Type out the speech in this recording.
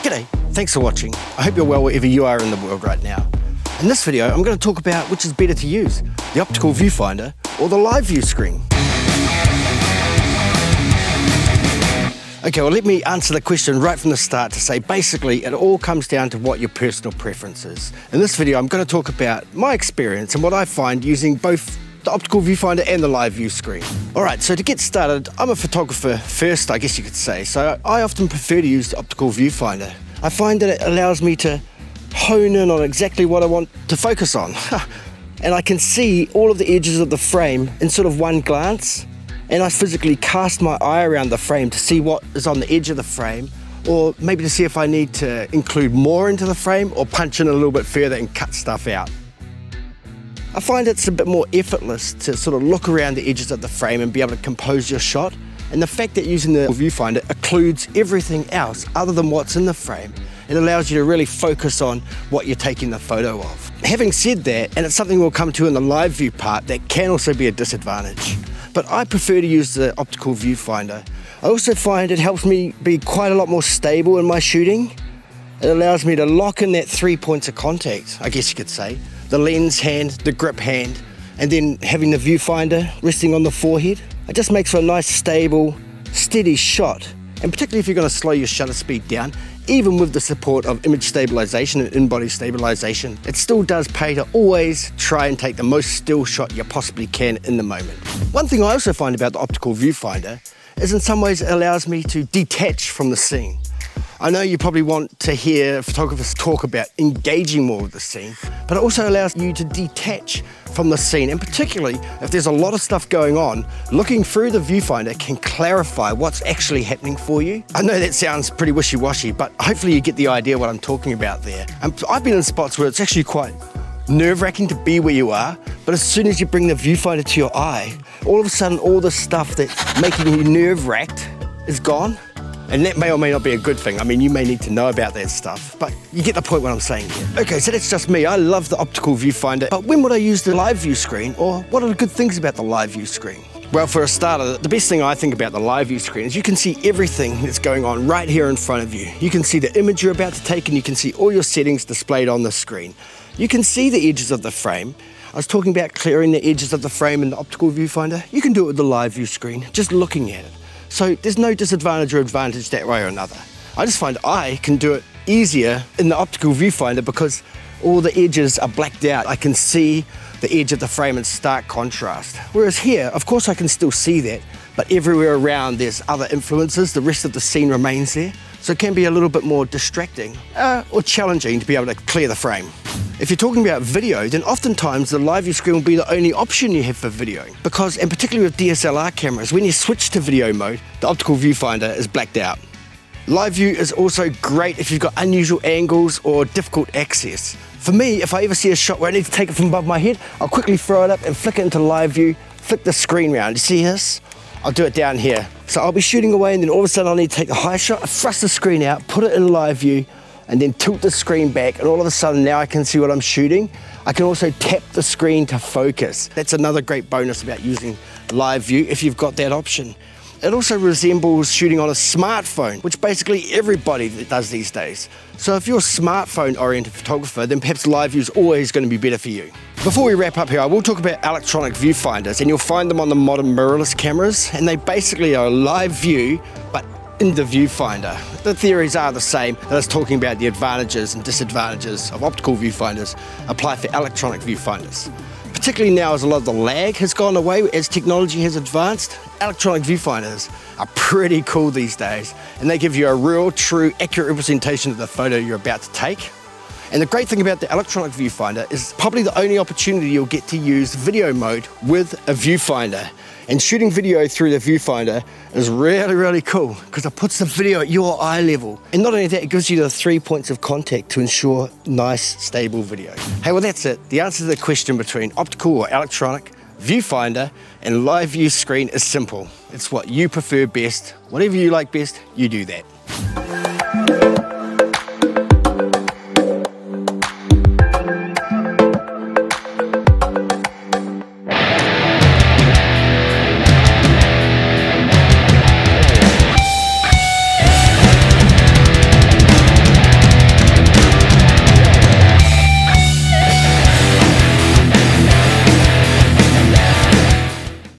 G'day, thanks for watching. I hope you're well wherever you are in the world right now. In this video, I'm going to talk about which is better to use, the optical viewfinder or the live view screen. Okay, well let me answer the question right from the start to say basically it all comes down to what your personal preference is. In this video, I'm going to talk about my experience and what I find using both the optical viewfinder and the live view screen. Alright, so to get started, I'm a photographer first, I guess you could say, so I often prefer to use the optical viewfinder. I find that it allows me to hone in on exactly what I want to focus on. And I can see all of the edges of the frame in sort of one glance, and I physically cast my eye around the frame to see what is on the edge of the frame, or maybe to see if I need to include more into the frame or punch in a little bit further and cut stuff out. I find it's a bit more effortless to sort of look around the edges of the frame and be able to compose your shot, and the fact that using the viewfinder occludes everything else other than what's in the frame, it allows you to really focus on what you're taking the photo of. Having said that, and it's something we'll come to in the live view part, that can also be a disadvantage. But I prefer to use the optical viewfinder. I also find it helps me be quite a lot more stable in my shooting. It allows me to lock in that 3 points of contact, I guess you could say. The lens hand, the grip hand, and then having the viewfinder resting on the forehead. It just makes for a nice, stable, steady shot. And particularly if you're going to slow your shutter speed down, even with the support of image stabilization and in-body stabilization, it still does pay to always try and take the most still shot you possibly can in the moment. One thing I also find about the optical viewfinder is in some ways it allows me to detach from the scene. I know you probably want to hear photographers talk about engaging more with the scene, but it also allows you to detach from the scene, and particularly if there's a lot of stuff going on, looking through the viewfinder can clarify what's actually happening for you. I know that sounds pretty wishy-washy, but hopefully you get the idea what I'm talking about there. I've been in spots where it's actually quite nerve-wracking to be where you are, but as soon as you bring the viewfinder to your eye, all of a sudden all the stuff that's making you nerve-wracked is gone. And that may or may not be a good thing. I mean, you may need to know about that stuff, but you get the point what I'm saying here. Okay, so that's just me. I love the optical viewfinder, but when would I use the live view screen, or what are the good things about the live view screen? Well, for a starter, the best thing I think about the live view screen is you can see everything that's going on right here in front of you. You can see the image you're about to take, and you can see all your settings displayed on the screen. You can see the edges of the frame. I was talking about clearing the edges of the frame in the optical viewfinder. You can do it with the live view screen, just looking at it. So there's no disadvantage or advantage that way or another. I just find I can do it easier in the optical viewfinder because all the edges are blacked out. I can see the edge of the frame in stark contrast. Whereas here, of course I can still see that, but everywhere around there's other influences, the rest of the scene remains there. So it can be a little bit more distracting or challenging to be able to clear the frame. If you're talking about video, then oftentimes the live view screen will be the only option you have for videoing, because, and particularly with DSLR cameras, when you switch to video mode, the optical viewfinder is blacked out. Live view is also great if you've got unusual angles or difficult access. For me, if I ever see a shot where I need to take it from above my head, I'll quickly throw it up and flick it into live view, flick the screen round. You see this? I'll do it down here. So I'll be shooting away, and then all of a sudden I'll need to take a high shot, thrust the screen out, put it in live view, and then tilt the screen back, and all of a sudden now I can see what I'm shooting. I can also tap the screen to focus. That's another great bonus about using live view if you've got that option. It also resembles shooting on a smartphone, which basically everybody does these days. So if you're a smartphone-oriented photographer, then perhaps live view is always going to be better for you. Before we wrap up here, I will talk about electronic viewfinders, and you'll find them on the modern mirrorless cameras, and they basically are live view, but in the viewfinder. The theories are the same. I was talking about the advantages and disadvantages of optical viewfinders apply for electronic viewfinders. Particularly now as a lot of the lag has gone away as technology has advanced, electronic viewfinders are pretty cool these days, and they give you a real, true, accurate representation of the photo you're about to take. And the great thing about the electronic viewfinder is probably the only opportunity you'll get to use video mode with a viewfinder. And shooting video through the viewfinder is really, really cool because it puts the video at your eye level. And not only that, it gives you the 3 points of contact to ensure nice, stable video. Hey, well that's it. The answer to the question between optical or electronic, viewfinder and live view screen is simple. It's what you prefer best. Whatever you like best, you do that.